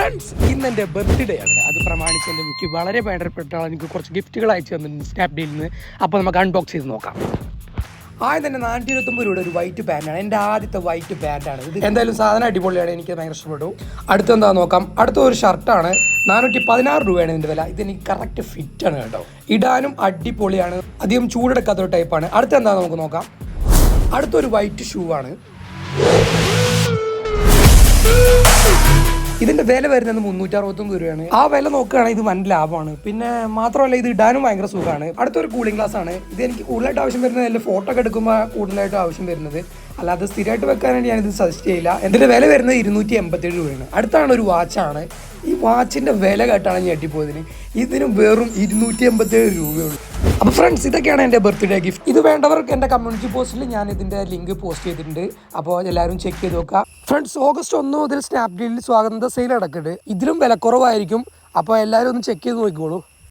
Friends, ഇന്ന് എൻ്റെ birthday ആണ്. അത് പ്രമാണിച്ച് എനിക്ക് വളരെ വേണ്ടപ്പെട്ട എനിക്ക് കുറച്ച് ഗിഫ്റ്റുകൾ അയച്ചു തന്നിട്ടുണ്ട് സ്നാപ്ഡീലിൽ നിന്ന്. അപ്പോൾ നമുക്ക് അൺബോക്സ് ചെയ്ത് നോക്കാം. ആദ്യം തന്നെ 429 രൂപയുടെ ഒരു വൈറ്റ് പാൻറ്റാണ്. എൻ്റെ ആദ്യത്തെ വൈറ്റ് പാൻറ്റാണ് ഇത്. എന്തായാലും സാധനം അടിപൊളിയാണ്, എനിക്ക് ഭയങ്കര ഇഷ്ടപ്പെട്ടു. അടുത്തെന്താ നോക്കാം. അടുത്ത ഒരു ഷർട്ടാണ്. 416 രൂപയാണ് ഇതിൻ്റെ വില. ഇതെനിക്ക് കറക്റ്റ് ഫിറ്റാണ് കേട്ടോ, ഇടാനും അടിപൊളിയാണ്, അധികം ചൂടെടുക്കാത്ത ഒരു ടൈപ്പാണ്. അടുത്തെന്താ നമുക്ക് നോക്കാം. അടുത്തൊരു വൈറ്റ് ഷൂ ആണ്. ഇതിൻ്റെ വില വരുന്നത് 369 രൂപയാണ്. ആ വില നോക്കുകയാണെങ്കിൽ ഇത് വൻ ലാഭമാണ്. പിന്നെ മാത്രമല്ല ഇത് ഇടാനും ഭയങ്കര സുഖമാണ്. അടുത്തൊരു കൂളിംഗ് ഗ്ലാസ് ആണ്. ഇത് എനിക്ക് കൂടുതലായിട്ട് ആവശ്യം വരുന്നത്, അല്ല ഫോട്ടോ ഒക്കെ എടുക്കുമ്പോൾ കൂടുതലായിട്ട് ആവശ്യം വരുന്നത്, അല്ലാതെ സ്ഥിരമായിട്ട് വെക്കാനായിട്ട് ഞാനിത് സജസ്റ്റ് ചെയ്യില്ല. ഇതിൻ്റെ വില വരുന്നത് 287 രൂപയാണ്. അടുത്താണ് ഒരു വാച്ചാണ്. ഈ വാച്ചിൻ്റെ വില കേട്ടാണ് ഞെട്ടിപ്പോയതിന്. ഇതിന് വെറും 287 രൂപയുള്ളൂ. അപ്പോൾ ഫ്രണ്ട്സ്, ഇതൊക്കെയാണ് എൻ്റെ ബർത്ത്ഡേ ഗിഫ്റ്റ്. ഇത് വേണ്ടവർക്ക് എൻ്റെ കമ്മ്യൂണിറ്റി പോസ്റ്റിൽ ഞാൻ ഇതിൻ്റെ ലിങ്ക് പോസ്റ്റ് ചെയ്തിട്ടുണ്ട്. അപ്പോൾ എല്ലാവരും ചെക്ക് ചെയ്ത് നോക്കുക. ഫ്രണ്ട്സ്, ഓഗസ്റ്റ് 1 മുതൽ സ്നാപ്ഡീലിൽ സ്വാഗത സെയിൽ നടക്കുന്നുണ്ട്. ഇതിലും വിലക്കുറവായിരിക്കും. അപ്പോൾ എല്ലാവരും ഒന്ന് ചെക്ക് ചെയ്ത് നോക്കിക്കോളൂ.